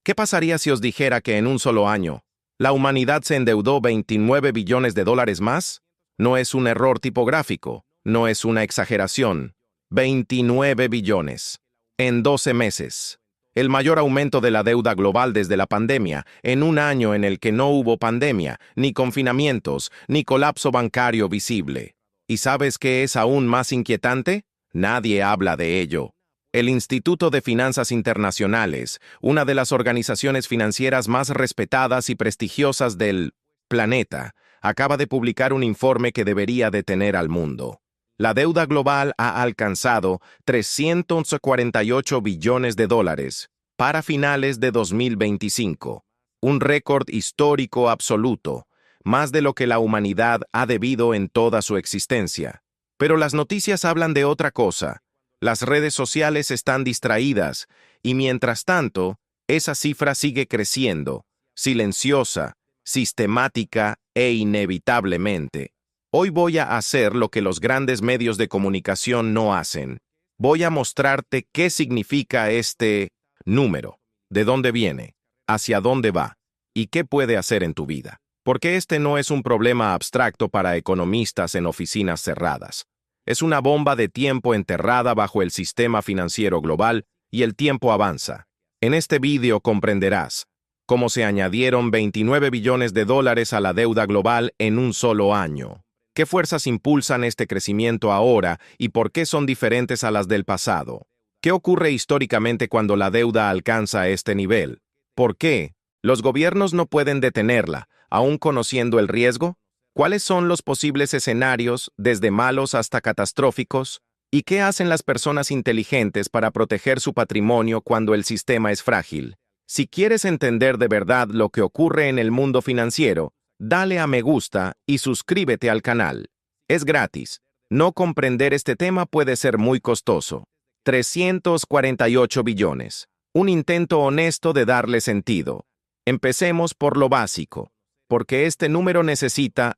¿Qué pasaría si os dijera que en un solo año la humanidad se endeudó 29 billones de dólares más? No es un error tipográfico, no es una exageración. 29 billones. En 12 meses. El mayor aumento de la deuda global desde la pandemia, en un año en el que no hubo pandemia, ni confinamientos, ni colapso bancario visible. ¿Y sabes qué es aún más inquietante? Nadie habla de ello. El Instituto de Finanzas Internacionales, una de las organizaciones financieras más respetadas y prestigiosas del planeta, acaba de publicar un informe que debería detener al mundo. La deuda global ha alcanzado 348 billones de dólares para finales de 2025, un récord histórico absoluto, más de lo que la humanidad ha debido en toda su existencia. Pero las noticias hablan de otra cosa. Las redes sociales están distraídas y mientras tanto, esa cifra sigue creciendo, silenciosa, sistemática e inevitablemente. Hoy voy a hacer lo que los grandes medios de comunicación no hacen. Voy a mostrarte qué significa este número, de dónde viene, hacia dónde va y qué puede hacer en tu vida. Porque este no es un problema abstracto para economistas en oficinas cerradas. Es una bomba de tiempo enterrada bajo el sistema financiero global y el tiempo avanza. En este vídeo comprenderás cómo se añadieron 29 billones de dólares a la deuda global en un solo año. ¿Qué fuerzas impulsan este crecimiento ahora y por qué son diferentes a las del pasado? ¿Qué ocurre históricamente cuando la deuda alcanza este nivel? ¿Por qué los gobiernos no pueden detenerla, aún conociendo el riesgo? ¿Cuáles son los posibles escenarios, desde malos hasta catastróficos? ¿Y qué hacen las personas inteligentes para proteger su patrimonio cuando el sistema es frágil? Si quieres entender de verdad lo que ocurre en el mundo financiero, dale a me gusta y suscríbete al canal. Es gratis. No comprender este tema puede ser muy costoso. 348 billones. Un intento honesto de darle sentido. Empecemos por lo básico, porque este número necesita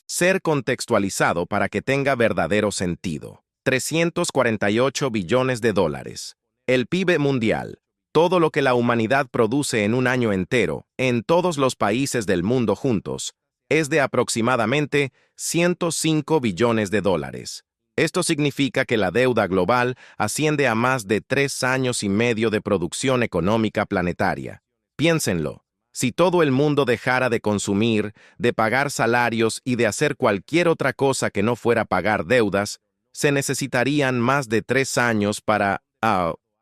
ser contextualizado para que tenga verdadero sentido. 348 billones de dólares. El PIB mundial. Todo lo que la humanidad produce en un año entero, en todos los países del mundo juntos, es de aproximadamente 105 billones de dólares. Esto significa que la deuda global asciende a más de 3 años y medio de producción económica planetaria. Piénsenlo. Si todo el mundo dejara de consumir, de pagar salarios y de hacer cualquier otra cosa que no fuera pagar deudas, se necesitarían más de 3 años para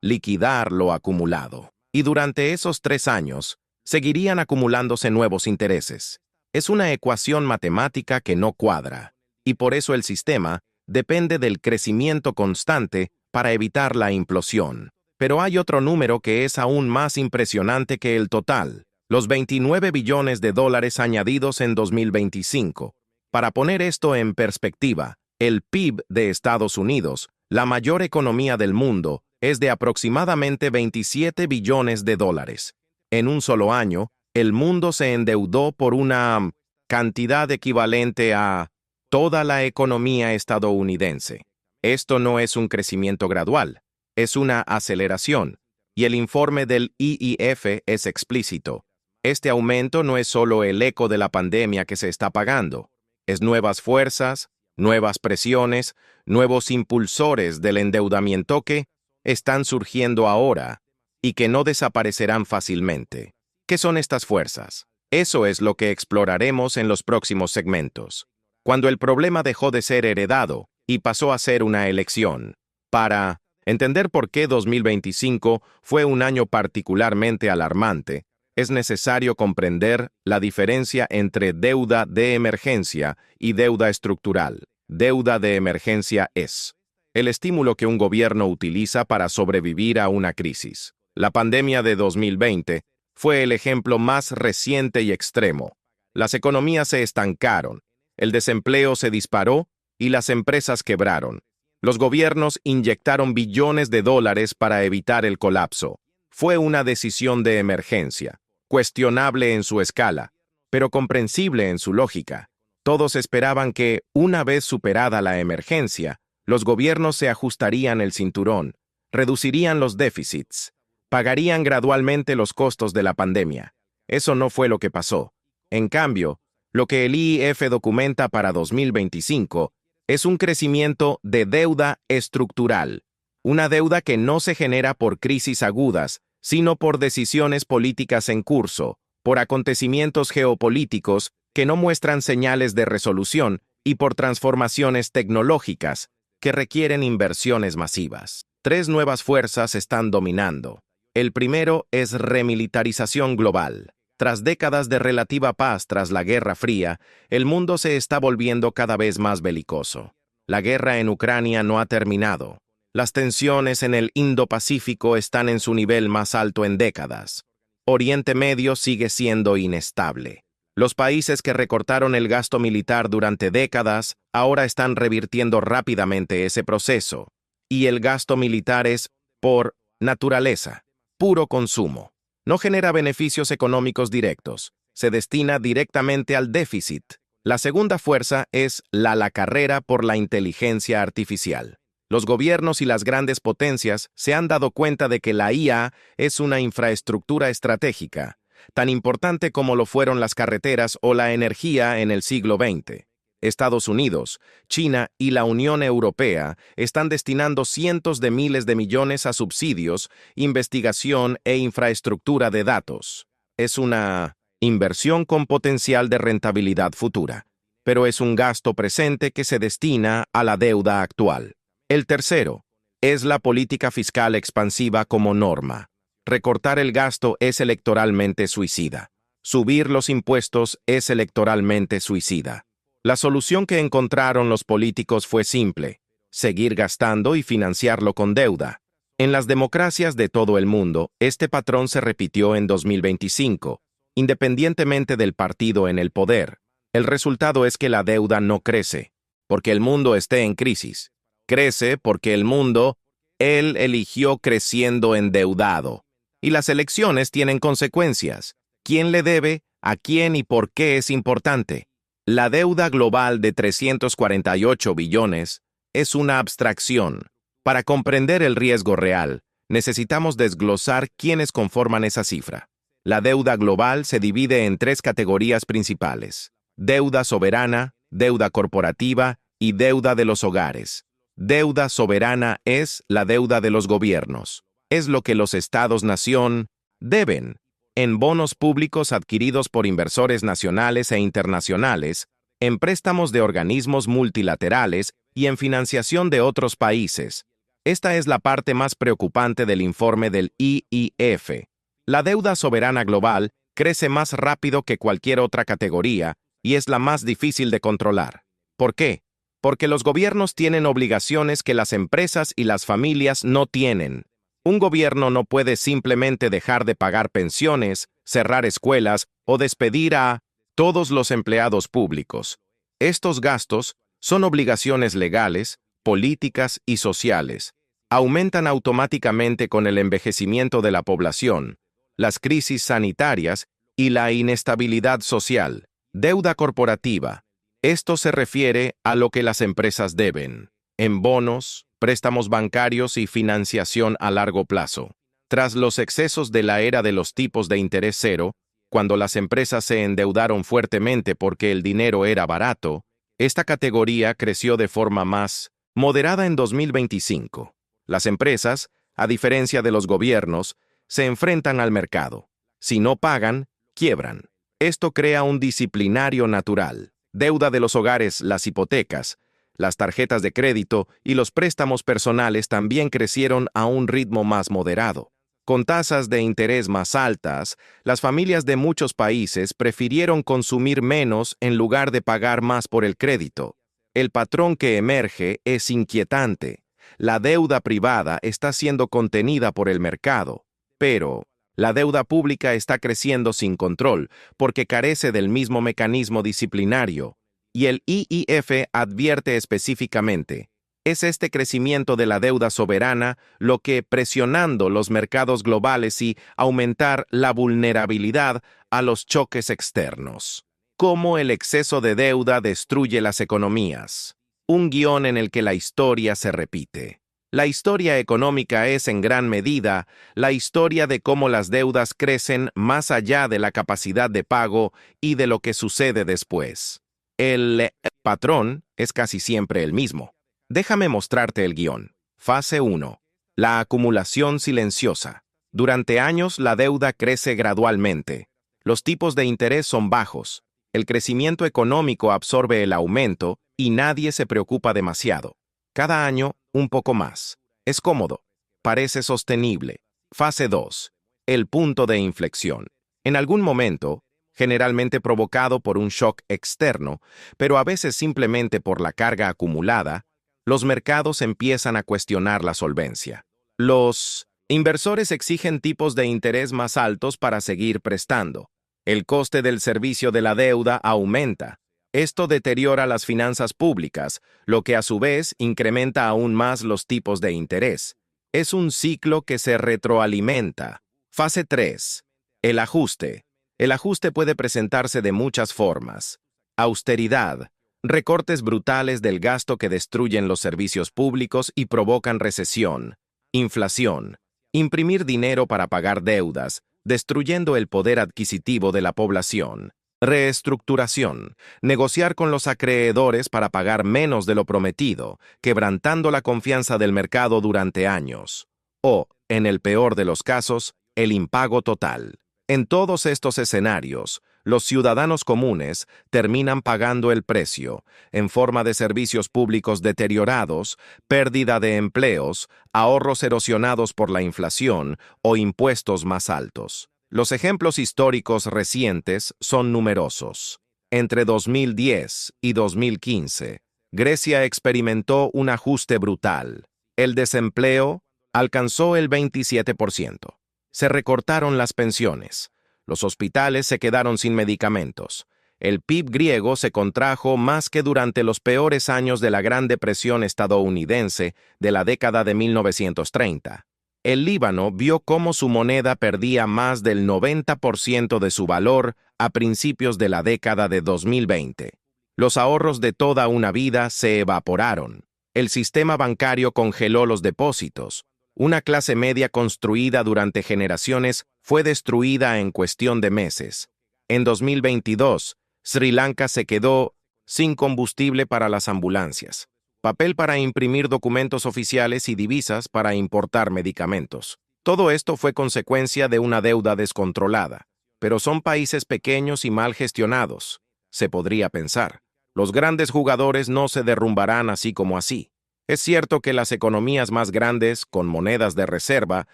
liquidar lo acumulado. Y durante esos 3 años, seguirían acumulándose nuevos intereses. Es una ecuación matemática que no cuadra, y por eso el sistema depende del crecimiento constante para evitar la implosión. Pero hay otro número que es aún más impresionante que el total, los 29 billones de dólares añadidos en 2025. Para poner esto en perspectiva, el PIB de Estados Unidos, la mayor economía del mundo, es de aproximadamente 27 billones de dólares. En un solo año, el mundo se endeudó por una cantidad equivalente a toda la economía estadounidense. Esto no es un crecimiento gradual, es una aceleración, y el informe del IIF es explícito. Este aumento no es solo el eco de la pandemia que se está pagando, es nuevas fuerzas, nuevas presiones, nuevos impulsores del endeudamiento que están surgiendo ahora y que no desaparecerán fácilmente. ¿Qué son estas fuerzas? Eso es lo que exploraremos en los próximos segmentos. Cuando el problema dejó de ser heredado y pasó a ser una elección. Para entender por qué 2025 fue un año particularmente alarmante, es necesario comprender la diferencia entre deuda de emergencia y deuda estructural. Deuda de emergencia es el estímulo que un gobierno utiliza para sobrevivir a una crisis. La pandemia de 2020 fue el ejemplo más reciente y extremo. Las economías se estancaron, el desempleo se disparó y las empresas quebraron. Los gobiernos inyectaron billones de dólares para evitar el colapso. Fue una decisión de emergencia, cuestionable en su escala, pero comprensible en su lógica. Todos esperaban que, una vez superada la emergencia, los gobiernos se ajustarían el cinturón, reducirían los déficits, Pagarían gradualmente los costos de la pandemia. Eso no fue lo que pasó. En cambio, lo que el IIF documenta para 2025 es un crecimiento de deuda estructural, una deuda que no se genera por crisis agudas, sino por decisiones políticas en curso, por acontecimientos geopolíticos que no muestran señales de resolución y por transformaciones tecnológicas que requieren inversiones masivas. Tres nuevas fuerzas están dominando. El primero es remilitarización global. Tras décadas de relativa paz tras la Guerra Fría, el mundo se está volviendo cada vez más belicoso. La guerra en Ucrania no ha terminado. Las tensiones en el Indo-Pacífico están en su nivel más alto en décadas. Oriente Medio sigue siendo inestable. Los países que recortaron el gasto militar durante décadas ahora están revirtiendo rápidamente ese proceso. Y el gasto militar es, por naturaleza, puro consumo. No genera beneficios económicos directos, se destina directamente al déficit. La segunda fuerza es la carrera por la inteligencia artificial. Los gobiernos y las grandes potencias se han dado cuenta de que la IA es una infraestructura estratégica, tan importante como lo fueron las carreteras o la energía en el siglo XX. Estados Unidos, China y la Unión Europea están destinando cientos de miles de millones a subsidios, investigación e infraestructura de datos. Es una inversión con potencial de rentabilidad futura, pero es un gasto presente que se destina a la deuda actual. El tercero es la política fiscal expansiva como norma. Recortar el gasto es electoralmente suicida. Subir los impuestos es electoralmente suicida. La solución que encontraron los políticos fue simple: seguir gastando y financiarlo con deuda. En las democracias de todo el mundo, este patrón se repitió en 2025, independientemente del partido en el poder. El resultado es que la deuda no crece, porque el mundo esté en crisis. Crece porque él eligió creciendo endeudado. Y las elecciones tienen consecuencias. ¿Quién le debe? ¿A quién y por qué es importante? La deuda global de 348 billones es una abstracción. Para comprender el riesgo real, necesitamos desglosar quiénes conforman esa cifra. La deuda global se divide en tres categorías principales: deuda soberana, deuda corporativa y deuda de los hogares. Deuda soberana es la deuda de los gobiernos. Es lo que los estados-nación deben en bonos públicos adquiridos por inversores nacionales e internacionales, en préstamos de organismos multilaterales y en financiación de otros países. Esta es la parte más preocupante del informe del IIF. La deuda soberana global crece más rápido que cualquier otra categoría y es la más difícil de controlar. ¿Por qué? Porque los gobiernos tienen obligaciones que las empresas y las familias no tienen. Un gobierno no puede simplemente dejar de pagar pensiones, cerrar escuelas o despedir a todos los empleados públicos. Estos gastos son obligaciones legales, políticas y sociales. Aumentan automáticamente con el envejecimiento de la población, las crisis sanitarias y la inestabilidad social. Deuda corporativa. Esto se refiere a lo que las empresas deben, en bonos, préstamos bancarios y financiación a largo plazo. Tras los excesos de la era de los tipos de interés cero, cuando las empresas se endeudaron fuertemente porque el dinero era barato, esta categoría creció de forma más moderada en 2025. Las empresas, a diferencia de los gobiernos, se enfrentan al mercado. Si no pagan, quiebran. Esto crea un disciplinario natural. Deuda de los hogares, las hipotecas, las tarjetas de crédito y los préstamos personales también crecieron a un ritmo más moderado. Con tasas de interés más altas, las familias de muchos países prefirieron consumir menos en lugar de pagar más por el crédito. El patrón que emerge es inquietante. La deuda privada está siendo contenida por el mercado, pero la deuda pública está creciendo sin control porque carece del mismo mecanismo disciplinario. Y el IIF advierte específicamente: es este crecimiento de la deuda soberana lo que, presionando los mercados globales y aumentar la vulnerabilidad a los choques externos. Cómo el exceso de deuda destruye las economías. Un guión en el que la historia se repite. La historia económica es en gran medida la historia de cómo las deudas crecen más allá de la capacidad de pago y de lo que sucede después. El patrón es casi siempre el mismo. Déjame mostrarte el guión. Fase 1. La acumulación silenciosa. Durante años la deuda crece gradualmente. Los tipos de interés son bajos. El crecimiento económico absorbe el aumento y nadie se preocupa demasiado. Cada año, un poco más. Es cómodo. Parece sostenible. Fase 2. El punto de inflexión. En algún momento, generalmente provocado por un shock externo, pero a veces simplemente por la carga acumulada, los mercados empiezan a cuestionar la solvencia. Los inversores exigen tipos de interés más altos para seguir prestando. El coste del servicio de la deuda aumenta. Esto deteriora las finanzas públicas, lo que a su vez incrementa aún más los tipos de interés. Es un ciclo que se retroalimenta. Fase 3. El ajuste. El ajuste puede presentarse de muchas formas. Austeridad. Recortes brutales del gasto que destruyen los servicios públicos y provocan recesión. Inflación. Imprimir dinero para pagar deudas, destruyendo el poder adquisitivo de la población. Reestructuración. Negociar con los acreedores para pagar menos de lo prometido, quebrantando la confianza del mercado durante años. O, en el peor de los casos, el impago total. En todos estos escenarios, los ciudadanos comunes terminan pagando el precio, en forma de servicios públicos deteriorados, pérdida de empleos, ahorros erosionados por la inflación o impuestos más altos. Los ejemplos históricos recientes son numerosos. Entre 2010 y 2015, Grecia experimentó un ajuste brutal. El desempleo alcanzó el 27%. Se recortaron las pensiones. Los hospitales se quedaron sin medicamentos. El PIB griego se contrajo más que durante los peores años de la Gran Depresión estadounidense de la década de 1930. El Líbano vio cómo su moneda perdía más del 90% de su valor a principios de la década de 2020. Los ahorros de toda una vida se evaporaron. El sistema bancario congeló los depósitos. Una clase media construida durante generaciones fue destruida en cuestión de meses. En 2022, Sri Lanka se quedó sin combustible para las ambulancias, papel para imprimir documentos oficiales y divisas para importar medicamentos. Todo esto fue consecuencia de una deuda descontrolada, pero son países pequeños y mal gestionados. Se podría pensar, los grandes jugadores no se derrumbarán así como así. Es cierto que las economías más grandes, con monedas de reserva,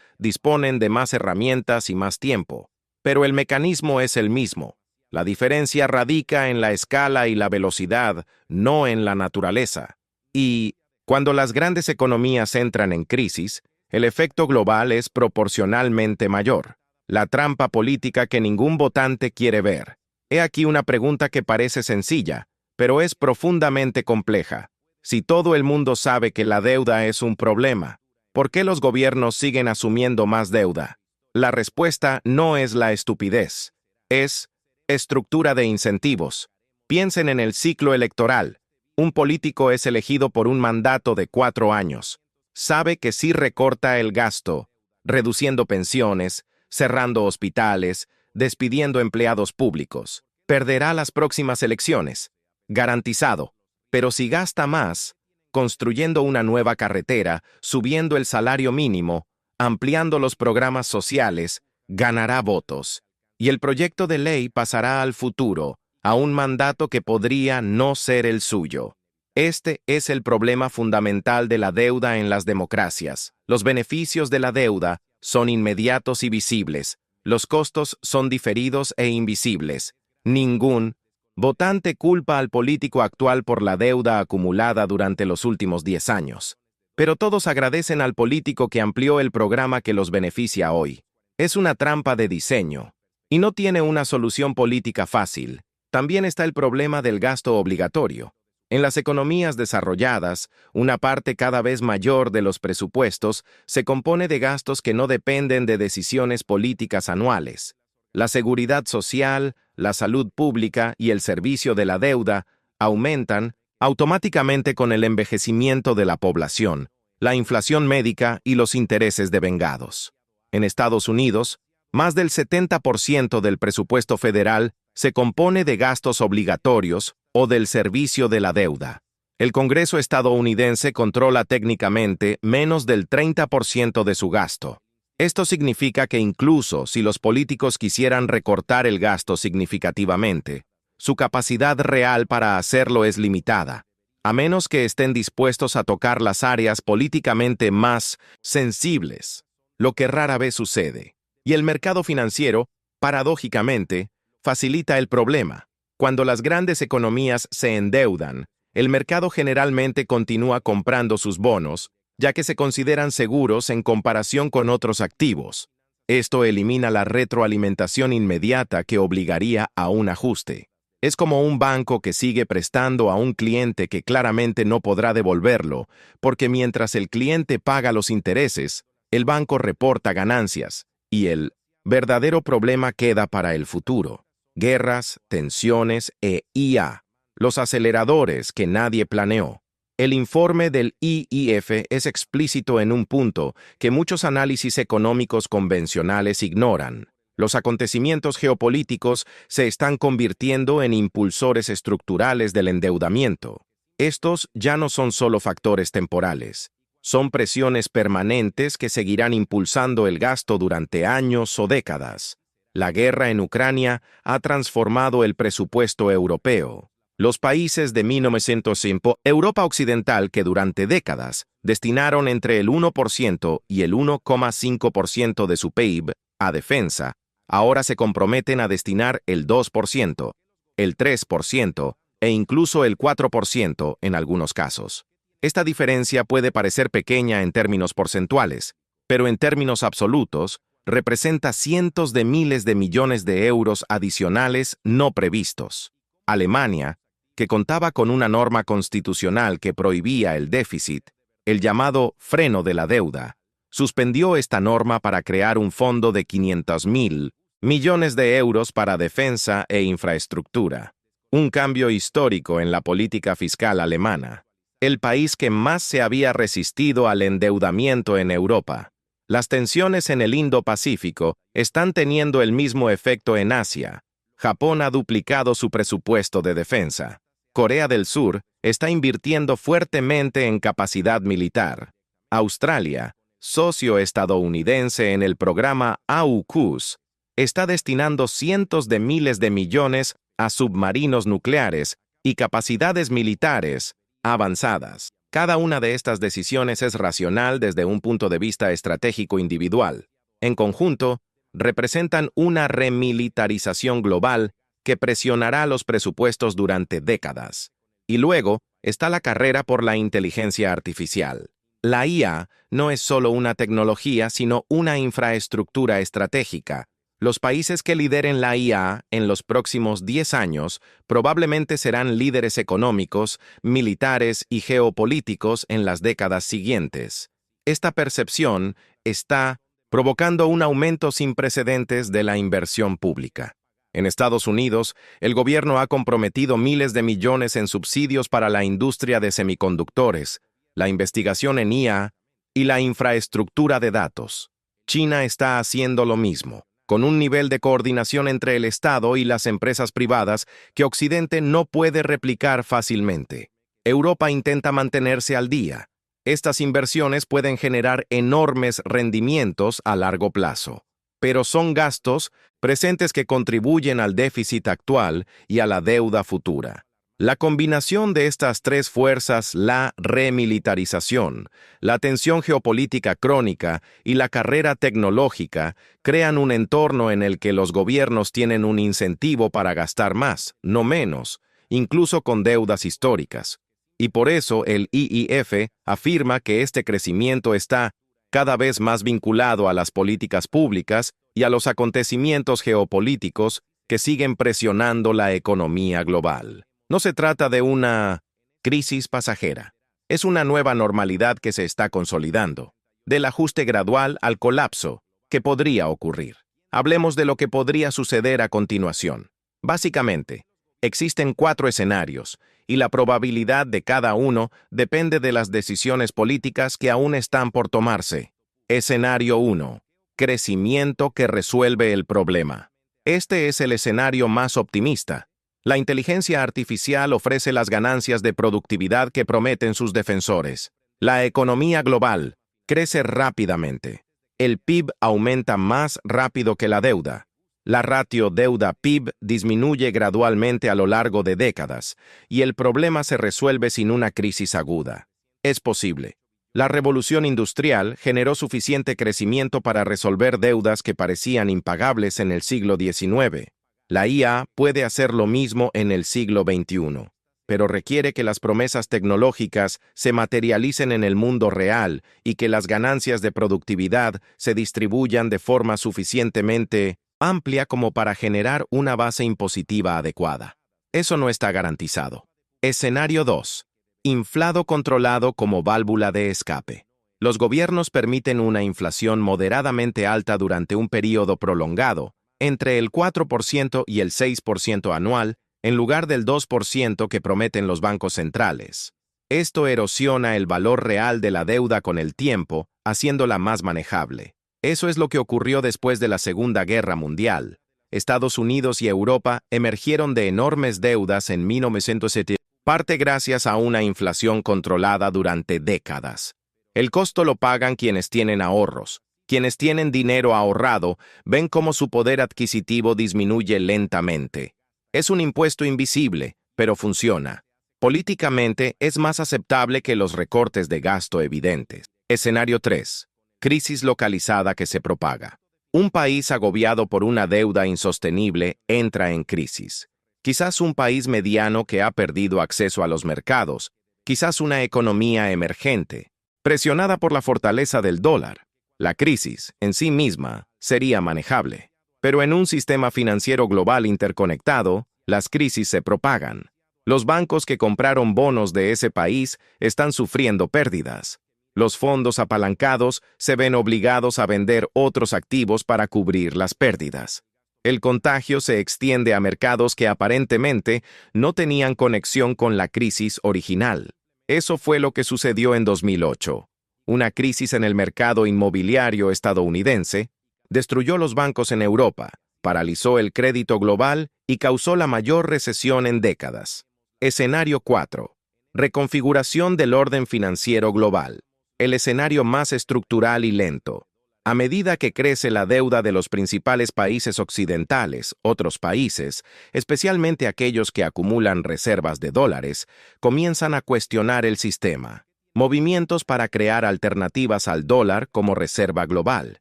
disponen de más herramientas y más tiempo, pero el mecanismo es el mismo. La diferencia radica en la escala y la velocidad, no en la naturaleza. Y, cuando las grandes economías entran en crisis, el efecto global es proporcionalmente mayor. La trampa política que ningún votante quiere ver. He aquí una pregunta que parece sencilla, pero es profundamente compleja. Si todo el mundo sabe que la deuda es un problema, ¿por qué los gobiernos siguen asumiendo más deuda? La respuesta no es la estupidez, es estructura de incentivos. Piensen en el ciclo electoral. Un político es elegido por un mandato de 4 años. Sabe que si recorta el gasto, reduciendo pensiones, cerrando hospitales, despidiendo empleados públicos, perderá las próximas elecciones. Garantizado. Pero si gasta más, construyendo una nueva carretera, subiendo el salario mínimo, ampliando los programas sociales, ganará votos. Y el proyecto de ley pasará al futuro, a un mandato que podría no ser el suyo. Este es el problema fundamental de la deuda en las democracias. Los beneficios de la deuda son inmediatos y visibles. Los costos son diferidos e invisibles. Ningún votante culpa al político actual por la deuda acumulada durante los últimos 10 años. Pero todos agradecen al político que amplió el programa que los beneficia hoy. Es una trampa de diseño. Y no tiene una solución política fácil. También está el problema del gasto obligatorio. En las economías desarrolladas, una parte cada vez mayor de los presupuestos se compone de gastos que no dependen de decisiones políticas anuales. La seguridad social, la salud pública y el servicio de la deuda aumentan automáticamente con el envejecimiento de la población, la inflación médica y los intereses devengados. En Estados Unidos, más del 70% del presupuesto federal se compone de gastos obligatorios o del servicio de la deuda. El Congreso estadounidense controla técnicamente menos del 30% de su gasto. Esto significa que incluso si los políticos quisieran recortar el gasto significativamente, su capacidad real para hacerlo es limitada, a menos que estén dispuestos a tocar las áreas políticamente más sensibles, lo que rara vez sucede. Y el mercado financiero, paradójicamente, facilita el problema. Cuando las grandes economías se endeudan, el mercado generalmente continúa comprando sus bonos, ya que se consideran seguros en comparación con otros activos. Esto elimina la retroalimentación inmediata que obligaría a un ajuste. Es como un banco que sigue prestando a un cliente que claramente no podrá devolverlo, porque mientras el cliente paga los intereses, el banco reporta ganancias, y el verdadero problema queda para el futuro. Guerras, tensiones e IA, los aceleradores que nadie planeó. El informe del IIF es explícito en un punto que muchos análisis económicos convencionales ignoran. Los acontecimientos geopolíticos se están convirtiendo en impulsores estructurales del endeudamiento. Estos ya no son solo factores temporales. Son presiones permanentes que seguirán impulsando el gasto durante años o décadas. La guerra en Ucrania ha transformado el presupuesto europeo. Los países de 1905, Europa Occidental, que durante décadas destinaron entre el 1% y el 1,5% de su PIB a defensa, ahora se comprometen a destinar el 2%, el 3% e incluso el 4% en algunos casos. Esta diferencia puede parecer pequeña en términos porcentuales, pero en términos absolutos, representa cientos de miles de millones de euros adicionales no previstos. Alemania, que contaba con una norma constitucional que prohibía el déficit, el llamado freno de la deuda, suspendió esta norma para crear un fondo de 500.000 millones de euros para defensa e infraestructura. Un cambio histórico en la política fiscal alemana. El país que más se había resistido al endeudamiento en Europa. Las tensiones en el Indo-Pacífico están teniendo el mismo efecto en Asia. Japón ha duplicado su presupuesto de defensa. Corea del Sur está invirtiendo fuertemente en capacidad militar. Australia, socio estadounidense en el programa AUKUS, está destinando cientos de miles de millones a submarinos nucleares y capacidades militares avanzadas. Cada una de estas decisiones es racional desde un punto de vista estratégico individual. En conjunto, representan una remilitarización global que presionará los presupuestos durante décadas. Y luego está la carrera por la inteligencia artificial. La IA no es solo una tecnología, sino una infraestructura estratégica. Los países que lideren la IA en los próximos 10 años probablemente serán líderes económicos, militares y geopolíticos en las décadas siguientes. Esta percepción está provocando un aumento sin precedentes de la inversión pública. En Estados Unidos, el gobierno ha comprometido miles de millones en subsidios para la industria de semiconductores, la investigación en IA y la infraestructura de datos. China está haciendo lo mismo, con un nivel de coordinación entre el Estado y las empresas privadas que Occidente no puede replicar fácilmente. Europa intenta mantenerse al día. Estas inversiones pueden generar enormes rendimientos a largo plazo, pero son gastos presentes que contribuyen al déficit actual y a la deuda futura. La combinación de estas tres fuerzas, la remilitarización, la tensión geopolítica crónica y la carrera tecnológica, crean un entorno en el que los gobiernos tienen un incentivo para gastar más, no menos, incluso con deudas históricas. Y por eso el IIF afirma que este crecimiento está cada vez más vinculado a las políticas públicas y a los acontecimientos geopolíticos que siguen presionando la economía global. No se trata de una crisis pasajera. Es una nueva normalidad que se está consolidando, del ajuste gradual al colapso que podría ocurrir. Hablemos de lo que podría suceder a continuación. Básicamente, Existen 4 escenarios, y la probabilidad de cada uno depende de las decisiones políticas que aún están por tomarse. Escenario 1. Crecimiento que resuelve el problema. Este es el escenario más optimista. La inteligencia artificial ofrece las ganancias de productividad que prometen sus defensores. La economía global crece rápidamente. El PIB aumenta más rápido que la deuda. La ratio deuda-PIB disminuye gradualmente a lo largo de décadas, y el problema se resuelve sin una crisis aguda. Es posible. La revolución industrial generó suficiente crecimiento para resolver deudas que parecían impagables en el siglo XIX. La IA puede hacer lo mismo en el siglo XXI, pero requiere que las promesas tecnológicas se materialicen en el mundo real y que las ganancias de productividad se distribuyan de forma suficientemente amplia como para generar una base impositiva adecuada. Eso no está garantizado. Escenario 2. Inflado controlado como válvula de escape. Los gobiernos permiten una inflación moderadamente alta durante un período prolongado, entre el 4% y el 6% anual, en lugar del 2% que prometen los bancos centrales. Esto erosiona el valor real de la deuda con el tiempo, haciéndola más manejable. Eso es lo que ocurrió después de la Segunda Guerra Mundial. Estados Unidos y Europa emergieron de enormes deudas en 1970, parte gracias a una inflación controlada durante décadas. El costo lo pagan quienes tienen ahorros. Quienes tienen dinero ahorrado ven cómo su poder adquisitivo disminuye lentamente. Es un impuesto invisible, pero funciona. Políticamente es más aceptable que los recortes de gasto evidentes. Escenario 3. Crisis localizada que se propaga. Un país agobiado por una deuda insostenible entra en crisis. Quizás un país mediano que ha perdido acceso a los mercados. Quizás una economía emergente, presionada por la fortaleza del dólar. La crisis, en sí misma, sería manejable. Pero en un sistema financiero global interconectado, las crisis se propagan. Los bancos que compraron bonos de ese país están sufriendo pérdidas. Los fondos apalancados se ven obligados a vender otros activos para cubrir las pérdidas. El contagio se extiende a mercados que aparentemente no tenían conexión con la crisis original. Eso fue lo que sucedió en 2008. Una crisis en el mercado inmobiliario estadounidense destruyó los bancos en Europa, paralizó el crédito global y causó la mayor recesión en décadas. Escenario 4. Reconfiguración del orden financiero global. El escenario más estructural y lento. A medida que crece la deuda de los principales países occidentales, otros países, especialmente aquellos que acumulan reservas de dólares, comienzan a cuestionar el sistema. Movimientos para crear alternativas al dólar como reserva global.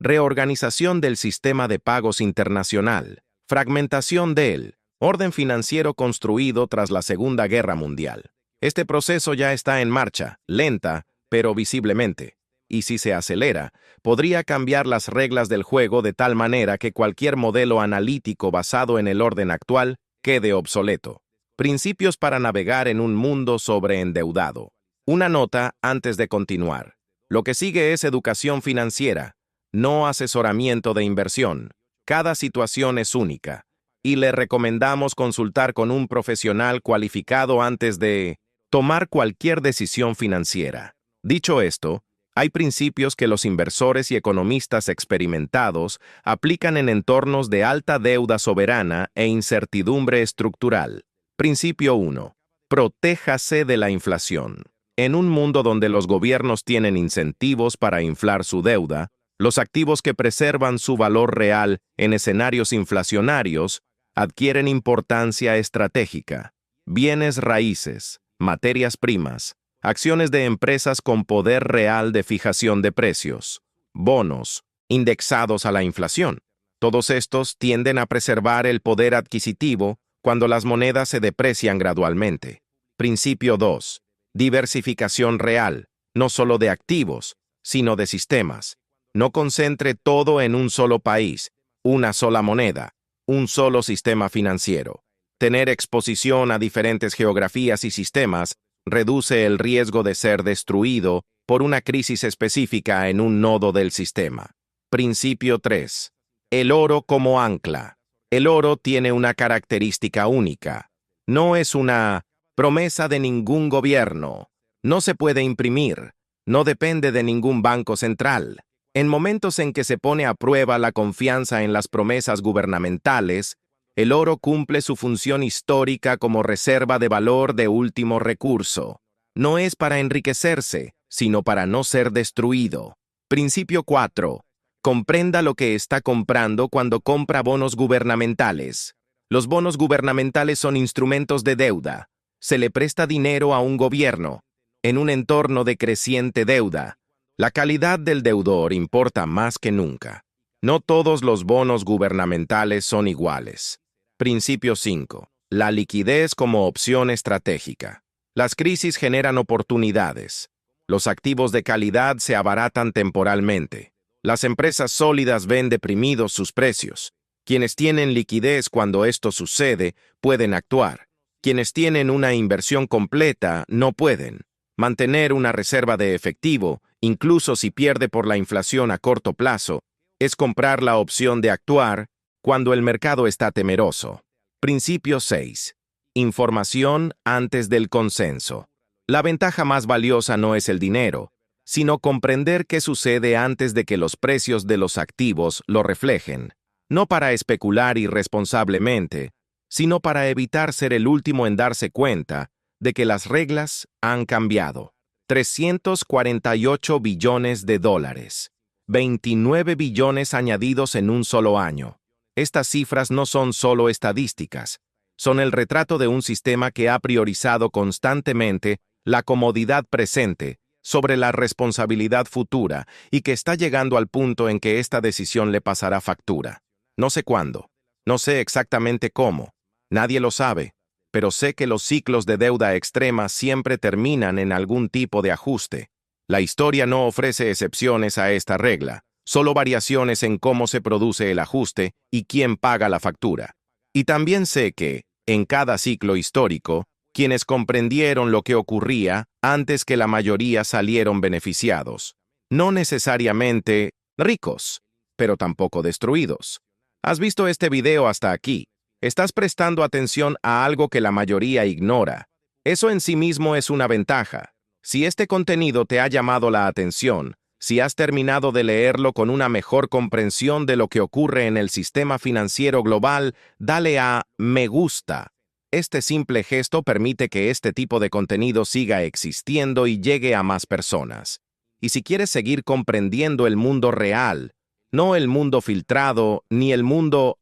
Reorganización del sistema de pagos internacional. Fragmentación del orden financiero construido tras la Segunda Guerra Mundial. Este proceso ya está en marcha, lenta, pero visiblemente. Y si se acelera, podría cambiar las reglas del juego de tal manera que cualquier modelo analítico basado en el orden actual quede obsoleto. Principios para navegar en un mundo sobreendeudado. Una nota antes de continuar. Lo que sigue es educación financiera, no asesoramiento de inversión. Cada situación es única, y le recomendamos consultar con un profesional cualificado antes de tomar cualquier decisión financiera. Dicho esto, hay principios que los inversores y economistas experimentados aplican en entornos de alta deuda soberana e incertidumbre estructural. Principio 1. Protéjase de la inflación. En un mundo donde los gobiernos tienen incentivos para inflar su deuda, los activos que preservan su valor real en escenarios inflacionarios adquieren importancia estratégica. Bienes raíces, materias primas, acciones de empresas con poder real de fijación de precios, bonos, indexados a la inflación. Todos estos tienden a preservar el poder adquisitivo cuando las monedas se deprecian gradualmente. Principio 2. Diversificación real, no solo de activos, sino de sistemas. No concentre todo en un solo país, una sola moneda, un solo sistema financiero. Tener exposición a diferentes geografías y sistemas reduce el riesgo de ser destruido por una crisis específica en un nodo del sistema. Principio 3. El oro como ancla. El oro tiene una característica única. No es una promesa de ningún gobierno. No se puede imprimir. No depende de ningún banco central. En momentos en que se pone a prueba la confianza en las promesas gubernamentales, el oro cumple su función histórica como reserva de valor de último recurso. No es para enriquecerse, sino para no ser destruido. Principio 4. Comprenda lo que está comprando cuando compra bonos gubernamentales. Los bonos gubernamentales son instrumentos de deuda. Se le presta dinero a un gobierno. En un entorno de creciente deuda, la calidad del deudor importa más que nunca. No todos los bonos gubernamentales son iguales. Principio 5. La liquidez como opción estratégica. Las crisis generan oportunidades. Los activos de calidad se abaratan temporalmente. Las empresas sólidas ven deprimidos sus precios. Quienes tienen liquidez cuando esto sucede pueden actuar. Quienes tienen una inversión completa no pueden. Mantener una reserva de efectivo, incluso si pierde por la inflación a corto plazo, es comprar la opción de actuar cuando el mercado está temeroso. Principio 6. Información antes del consenso. La ventaja más valiosa no es el dinero, sino comprender qué sucede antes de que los precios de los activos lo reflejen. No para especular irresponsablemente, sino para evitar ser el último en darse cuenta de que las reglas han cambiado. 348 billones de dólares. 29 billones añadidos en un solo año. Estas cifras no son solo estadísticas, son el retrato de un sistema que ha priorizado constantemente la comodidad presente sobre la responsabilidad futura y que está llegando al punto en que esta decisión le pasará factura. No sé cuándo, no sé exactamente cómo, nadie lo sabe, pero sé que los ciclos de deuda extrema siempre terminan en algún tipo de ajuste. La historia no ofrece excepciones a esta regla, solo variaciones en cómo se produce el ajuste y quién paga la factura. Y también sé que, en cada ciclo histórico, quienes comprendieron lo que ocurría antes que la mayoría salieron beneficiados. No necesariamente ricos, pero tampoco destruidos. ¿Has visto este video hasta aquí? Estás prestando atención a algo que la mayoría ignora. Eso en sí mismo es una ventaja. Si este contenido te ha llamado la atención, si has terminado de leerlo con una mejor comprensión de lo que ocurre en el sistema financiero global, dale a me gusta. Este simple gesto permite que este tipo de contenido siga existiendo y llegue a más personas. Y si quieres seguir comprendiendo el mundo real, no el mundo filtrado ni el mundo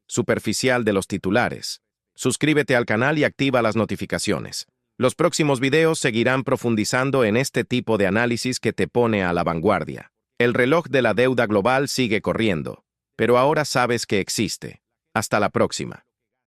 superficial de los titulares, suscríbete al canal y activa las notificaciones. Los próximos videos seguirán profundizando en este tipo de análisis que te pone a la vanguardia. El reloj de la deuda global sigue corriendo, pero ahora sabes que existe. Hasta la próxima.